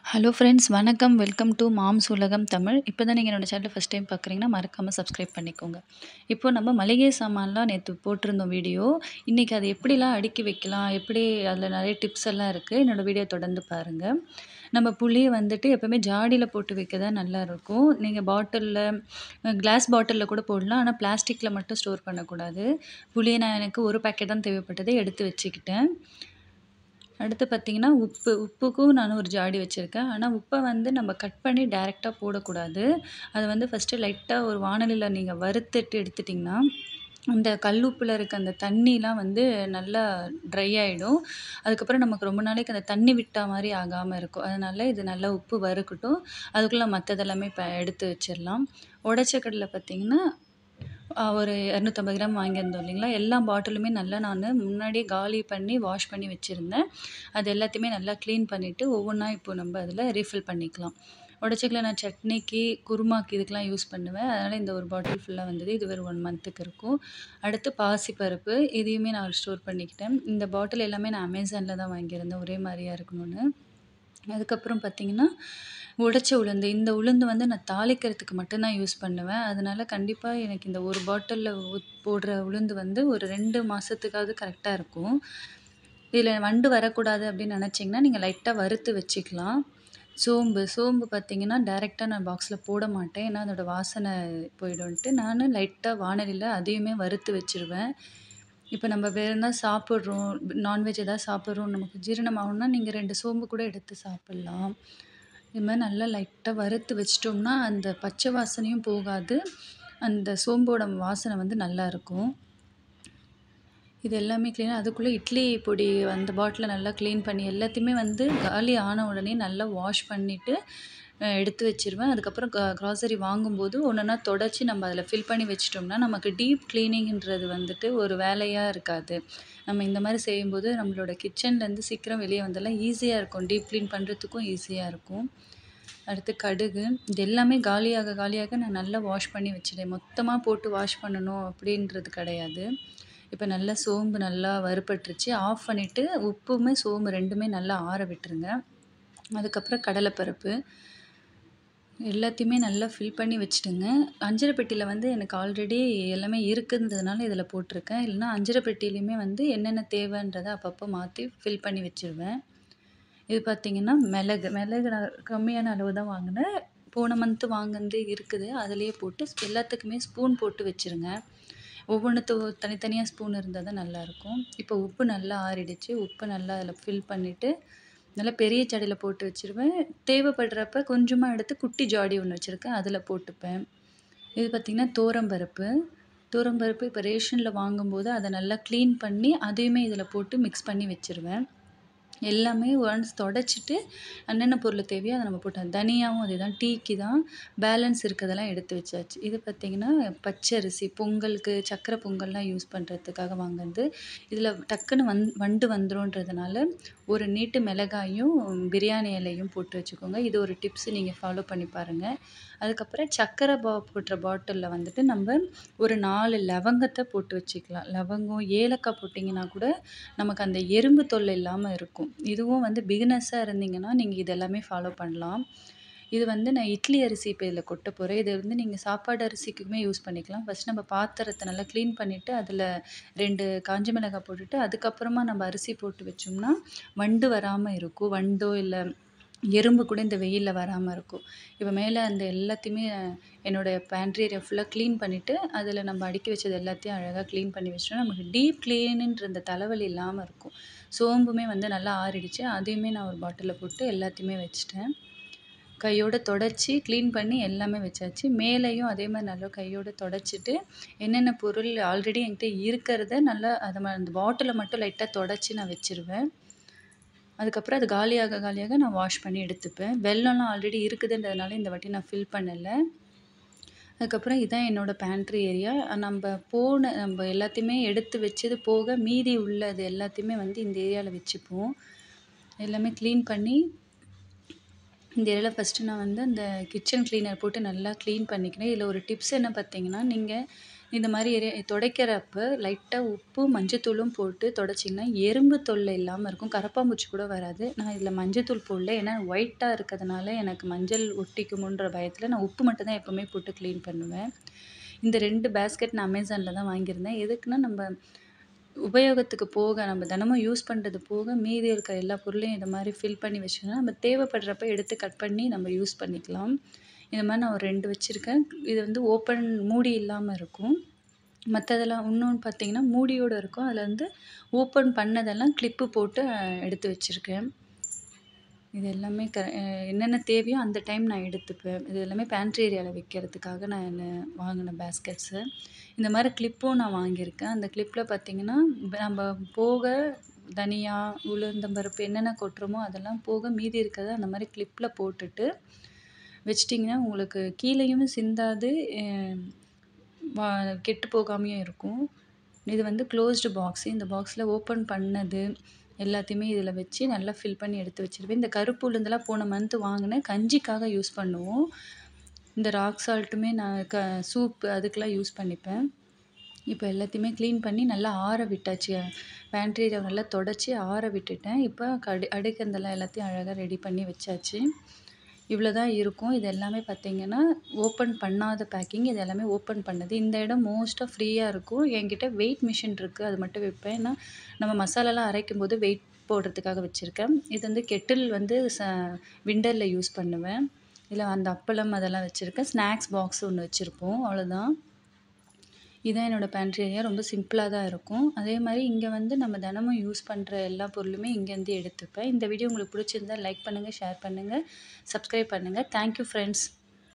Hello friends வணக்கம். Welcome to moms உலகம் தமிழ். இப்போ தான் நீங்கள் என்னோட சேனலை ஃபஸ்ட் டைம் பார்க்குறீங்கன்னா மறக்காமல் சப்ஸ்கிரைப் பண்ணிக்கோங்க. இப்போ நம்ம மளிகை சாமான்லாம் நேற்று போட்டிருந்தோம் வீடியோ. இன்றைக்கி அதை எப்படிலாம் அடுக்கி வைக்கலாம், எப்படி அதில் நிறைய டிப்ஸ் எல்லாம் இருக்குது. என்னோடய வீடியோ தொடர்ந்து பாருங்கள். நம்ம புளியை வந்துட்டு எப்போவுமே ஜாடியில் போட்டு வைக்க தான் நல்லாயிருக்கும். நீங்கள் பாட்டிலில் கிளாஸ் பாட்டிலில் கூட போடலாம். ஆனால் பிளாஸ்டிக்கில் மட்டும் ஸ்டோர் பண்ணக்கூடாது. புளியை எனக்கு ஒரு பேக்கெட் தான் தேவைப்பட்டது, எடுத்து வச்சுக்கிட்டேன். அடுத்து பார்த்திங்கன்னா உப்புக்கும் நான் ஒரு ஜாடி வச்சுருக்கேன். ஆனால் உப்பை வந்து நம்ம கட் பண்ணி டைரெக்டாக போடக்கூடாது. அதை வந்து ஃபஸ்ட்டு லைட்டாக ஒரு வாணலியில் நீங்கள் வறுத்துட்டு எடுத்துட்டிங்கன்னா அந்த கல்லுப்பில் இருக்க அந்த தண்ணிலாம் வந்து நல்லா ட்ரை ஆகிடும். அதுக்கப்புறம் நமக்கு ரொம்ப நாளைக்கு அந்த தண்ணி விட்டா மாதிரி ஆகாமல் இருக்கும். அதனால் இது நல்லா உப்பு வறுக்கட்டும். அதுக்குள்ளே மற்றதெல்லாமே இப்போ எடுத்து வச்சிடலாம். உடச்ச கடலை பார்த்திங்கன்னா ஒரு 250 கிராம் வாங்கியிருந்தோம் இல்லைங்களா. எல்லா பாட்டிலுமே நல்லா நான் முன்னாடியே காலி பண்ணி வாஷ் பண்ணி வச்சுருந்தேன். அது எல்லாத்தையுமே நல்லா க்ளீன் பண்ணிவிட்டு ஒவ்வொன்றா இப்போ நம்ம அதில் ரீஃபில் பண்ணிக்கலாம். உடச்சக்கல நான் சட்னிக்கு, குருமாக்கு இதுக்கெலாம் யூஸ் பண்ணுவேன். அதனால் இந்த ஒரு பாட்டில் ஃபுல்லாக வந்தது. இது ஒரு 1 மந்த்துக்கு இருக்கும். அடுத்து பாசிப்பருப்பு, இதையுமே நான் ஸ்டோர் பண்ணிக்கிட்டேன். இந்த பாட்டில் எல்லாமே நான் அமேசானில் தான் வாங்கியிருந்தேன், ஒரே மாதிரியாக இருக்கணும்னு. அதுக்கப்புறம் பார்த்திங்கன்னா உடைச்ச உளுந்து. இந்த உளுந்து வந்து நான் தாளிக்கிறதுக்கு மட்டும்தான் யூஸ் பண்ணுவேன். அதனால் கண்டிப்பாக எனக்கு இந்த ஒரு பாட்டிலில் போடுற உளுந்து வந்து ஒரு 2 மாதத்துக்காவது கரெக்டாக இருக்கும். இதில் வண்டு வரக்கூடாது அப்படின்னு நினச்சிங்கன்னா நீங்கள் லைட்டாக வறுத்து வச்சுக்கலாம். சோம்பு பார்த்திங்கன்னா டைரெக்டாக நான் பாக்ஸில் போட மாட்டேன். ஏன்னா அதோடய வாசனை போயிடும்ன்ட்டு நான் லைட்டாக வாணலியில் அதையுமே வறுத்து வச்சுருவேன். இப்போ நம்ம வேறு என்ன சாப்பிட்றோம், நான்வெஜ் எதாவது சாப்பிட்றோம், நமக்கு ஜீரணம் ஆகணும்னா நீங்கள் 2 சோம்பு கூட எடுத்து சாப்பிட்லாம். இது மாதிரி நல்லா லைட்டாக வறுத்து வச்சிட்டோம்னா அந்த பச்சை வாசனையும் போகாது, அந்த சோம்போட வாசனை வந்து நல்லாயிருக்கும். இது எல்லாமே க்ளீனாக அதுக்குள்ளே இட்லி பொடி அந்த பாட்டிலை நல்லா க்ளீன் பண்ணி எல்லாத்தையுமே வந்து காலி ஆன உடனே நல்லா வாஷ் பண்ணிவிட்டு எடுத்து வச்சுருவேன். அதுக்கப்புறம் க்ராசரி வாங்கும்போது ஒன்றா தொடச்சி நம்ம அதில் ஃபில் பண்ணி வச்சிட்டோம்னா நமக்கு டீப் க்ளீனிங்கிறது வந்துட்டு ஒரு வேலையாக இருக்காது. நம்ம இந்த மாதிரி செய்யும்போது நம்மளோட கிச்சன்லேருந்து சீக்கிரம் வெளியே வந்தெல்லாம் ஈஸியாக இருக்கும். டீப் க்ளீன் பண்ணுறதுக்கும் ஈஸியாக இருக்கும். அடுத்து கடுகு. இது எல்லாமே காலியாக நான் நல்லா வாஷ் பண்ணி வச்சுட்டேன். மொத்தமாக போட்டு வாஷ் பண்ணணும் அப்படின்றது கிடையாது. இப்போ நல்லா சோம்பு நல்லா வறுபட்டுருச்சு. ஆஃப் பண்ணிவிட்டு உப்புமே சோம்பு 2மே நல்லா ஆற விட்டுருங்க. அதுக்கப்புறம் கடலைப்பருப்பு எல்லாத்தையுமே நல்லா ஃபில் பண்ணி வச்சுட்டுங்க. அஞ்சரை பெட்டியில் வந்து எனக்கு ஆல்ரெடி எல்லாமே இருக்குன்றதுனால இதில் போட்டிருக்கேன். இல்லைன்னா அஞ்சரை பெட்டிலையுமே வந்து என்னென்ன தேவைன்றதை அப்பப்போ மாற்றி ஃபில் பண்ணி வச்சுருவேன். இது பார்த்திங்கன்னா மிளகு நான் கம்மியான அளவு தான் வாங்கினேன். போன மந்த்து வாங்கினது இருக்குது. அதிலேயே போட்டு எல்லாத்துக்குமே ஸ்பூன் போட்டு வச்சுருங்க. தனித்தனியாக ஸ்பூன் இருந்தால் தான் நல்லாயிருக்கும். இப்போ உப்பு நல்லா ஆறிடுச்சு. உப்பு நல்லா அதில் ஃபில் பண்ணிவிட்டு நல்லா பெரிய ஜாடியில் போட்டு வச்சுருவேன். தேவைப்படுறப்ப கொஞ்சமாக எடுத்து குட்டி ஜாடி ஒன்று வச்சுருக்கேன், அதில் போட்டுப்பேன். இது பார்த்திங்கன்னா தோரம்பருப்பு இப்போ ரேஷனில் வாங்கும்போது அதை நல்லா க்ளீன் பண்ணி அதையுமே இதில் போட்டு மிக்ஸ் பண்ணி வச்சுருவேன். எல்லாமே ஒன்ஸ் தொடச்சிட்டு என்னென்ன பொருள் தேவையோ அதை நம்ம போட்டோம். தனியாவும் அதே தான், டீக்கு தான் பேலன்ஸ் இருக்கிறதெல்லாம் எடுத்து வச்சாச்சு. இது பார்த்திங்கன்னா பச்சரிசி பொங்கலுக்கு சக்கரை பொங்கல்லாம் யூஸ் பண்ணுறதுக்காக வாங்கினது. இதில் டக்குன்னு வண்டு வந்துரும்ன்றதுனால ஒரு நீட்டு மிளகாயும் பிரியாணி இலையும் போட்டு வச்சுக்கோங்க. இது ஒரு டிப்ஸ், நீங்கள் ஃபாலோ பண்ணி பாருங்கள். அதுக்கப்புறம் சக்கரை போட்டுற பாட்டிலில் வந்துட்டு நம்ம ஒரு 4 லவங்கத்தை போட்டு வச்சுக்கலாம். லவங்கம், ஏலக்காய் போட்டிங்கன்னா கூட நமக்கு அந்த எறும்பு தொல்லை இல்லாமல் இருக்கும். இதுவும் வந்து பிகினர்ஸாக இருந்தீங்கன்னா நீங்கள் இதெல்லாமே ஃபாலோ பண்ணலாம். இது வந்து நான் இட்லி அரிசி இப்போ இதில் கொட்ட போகிறேன். இதை வந்து நீங்கள் சாப்பாடு அரிசிக்குமே யூஸ் பண்ணிக்கலாம். ஃபஸ்ட் நம்ம பாத்திரத்தை நல்லா க்ளீன் பண்ணிவிட்டு அதில் 2 காஞ்ச மிளகாய் போட்டுட்டு அதுக்கப்புறமா நம்ம அரிசி போட்டு வச்சோம்னா வண்டு வராமல் இருக்கும். வண்டோ இல்லை எறும்பு கூட இந்த வெயிலில் வராமல் இருக்கும். இப்போ மேலே அந்த எல்லாத்தையுமே என்னோடய பேண்ட்ரி ஏரியா ஃபுல்லாக க்ளீன் பண்ணிவிட்டு அதில் நம்ம அடுக்கி வச்சது எல்லாத்தையும் அழகாக க்ளீன் பண்ணி வச்சிட்டோம்னா நமக்கு டீப் க்ளீனுன்ற இந்த தலைவலி இல்லாமல் இருக்கும். சோம்புமே வந்து நல்லா ஆறிடுச்சு. அதையுமே நான் ஒரு பாட்டிலில் போட்டு எல்லாத்தையுமே வச்சுட்டேன். கையோடு தொடச்சி க்ளீன் பண்ணி எல்லாமே வச்சாச்சு. மேலேயும் அதே மாதிரி நல்லா கையோடு தொடச்சிட்டு என்னென்ன பொருள் ஆல்ரெடி என்கிட்ட இருக்கிறத நல்லா அந்த பாட்டிலை மட்டும் லைட்டாக தொடச்சி நான் வச்சுருவேன். அதுக்கப்புறம் அது காலியாக நான் வாஷ் பண்ணி எடுத்துப்பேன். வெல்லம்லாம் ஆல்ரெடி இருக்குதுன்றதுனால இந்த வாட்டி நான் ஃபில் பண்ணலை. அதுக்கப்புறம் இதான் என்னோடய பேண்ட்ரி ஏரியா. நம்ம எல்லாத்தையுமே எடுத்து வச்சது போக மீதி உள்ளது எல்லாத்தையுமே வந்து இந்த ஏரியாவில் வச்சுப்போம். எல்லாமே க்ளீன் பண்ணி இந்த ஏரியாவில் ஃபஸ்ட்டு நான் வந்து அந்த கிச்சன் க்ளீனர் போட்டு நல்லா க்ளீன் பண்ணிக்கிறேன். இதில் ஒரு டிப்ஸ் என்ன பார்த்தீங்கன்னா, இந்த மாரி துடைக்கிறப்ப லைட்டா உப்பு, மஞ்சத்தூளும் போட்டு துடைச்சிங்கன்னா, எறும்பு தொல்லை இல்லாம இருக்கும். கரப்பான்பூச்சி கூட வராது. நான் இதில மஞ்சத்தூள் போடல. ஏன்னா ஒயிட்டா இருக்கிறதுனால எனக்கு மஞ்சள் ஒட்டிக்குமோன்ற பயத்தில நான் உப்பு மட்டும் தான் எப்பவுமே போட்டு கிளீன் பண்ணுவேன். இந்த 2 பேஸ்கெட் நான் அமேசான்ல தான் வாங்கியிருந்தேன். எதுக்குன்னா, நம்ம உபயோகத்துக்கு போக நம்ம தினமும் யூஸ் பண்ணுறது போக, மீதி இருக்கிற எல்லா பொருளையும் இந்த மாரி ஃபில் பண்ணி வச்சோம்னா, நம்ம தேவைப்படுறப்ப எடுத்து கட் பண்ணி நம்ம யூஸ் பண்ணிக்கலாம். இந்த மாரி நான் ஒரு 2 வச்சிருக்கேன். இது வந்து ஓப்பன் மூடி இல்லாம இருக்கும். மத்ததெல்லாம் இன்னொன்னு பார்த்தீங்கன்னா, மூடியோட இருக்கும். அதில வந்து ஓப்பன் பண்ணதெல்லாம் கிளிப்பு போட்டு எடுத்து வச்சிருக்கேன். இது எல்லாமே என்னென்ன தேவையோ அந்த டைம் நான் எடுத்துப்பேன். இது எல்லாமே பேண்ட்ரி ஏரியால வைக்கிறதுக்காக நான் வாங்கின பேஸ்கெட்ஸு. இந்த மாரி கிளிப்பும் நான் வாங்கியிருக்கேன். அந்த கிளிப்ல பார்த்தீங்கன்னா, நம்ம போக தனியா, உளுந்தம்பருப்பு என்னென்ன கொட்டுறோமோ அதெல்லாம் போக மீதி இருக்கிறத அந்த மாரி கிளிப்ல போட்டுட்டு வச்சுட்டிங்கன்னா, உங்களுக்கு கீழயும் சிந்தாது. அ வா கெட்டு போகாமயும் இருக்கும். இது வந்து க்ளோஸ்டு பாக்ஸு. இந்த பாக்ஸில ஓப்பன் பண்ணது எல்லாத்தையுமே இதில வச்சு நல்லா ஃபில் பண்ணி எடுத்து வச்சுருவேன். இந்த கருப்பு உளுந்தெல்லாம் போன மந்த் வாங்கினேன். கஞ்சிக்காக யூஸ் பண்ணுவோம். இந்த ராக் சால்ட்டுமே நான் சூப் அதுக்கெல்லாம் யூஸ் பண்ணிப்பேன். இப்போ எல்லாத்தையுமே க்ளீன் பண்ணி நல்லா ஆற விட்டாச்சு. பேண்ட்ரி ஏரியாவ நல்லா தொடச்சு ஆற விட்டுட்டேன். இப்போ அடுக்கந்தெல்லாம் எல்லாத்தையும் அழகா ரெடி பண்ணி வச்சாச்சு. இவ்வளோ தான் இருக்கும். இது எல்லாமே பார்த்தீங்கன்னா, ஓப்பன் பண்ணாத பேக்கிங். இது எல்லாமே ஓப்பன் பண்ணது. இந்த இடம் மோஸ்ட்டா ஃப்ரீயா இருக்கும். என்கிட்ட வெயிட் மிஷின் இருக்கு. அது மட்டும் வைப்பேன். ஏன்னா, நம்ம மசாலாலாம் அரைக்கும்போது வெயிட் போடுறதுக்காக வச்சிருக்கேன். இது வந்து கெட்டில் வந்து விண்டர்ல யூஸ் பண்ணுவேன். இதில அந்த அப்பளம் அதெல்லாம் வச்சிருக்கேன். ஸ்நாக்ஸ் பாக்ஸ் ஒண்ணு வச்சிருப்போம். அவ்வளோதான். இதான் என்னோட பேண்ட்ரி ஏரியா. ரொம்ப சிம்பிளா தான் இருக்கும். அதே மாரி இங்க வந்து நம்ம தினமும் யூஸ் பண்ற எல்லா பொருளுமே இங்கேருந்து எடுத்துப்பேன். இந்த வீடியோ உங்களுக்கு பிடிச்சிருந்தா லைக் பண்ணுங்க, ஷேர் பண்ணுங்க, சப்ஸ்கிரைப் பண்ணுங்க. Thank you friends.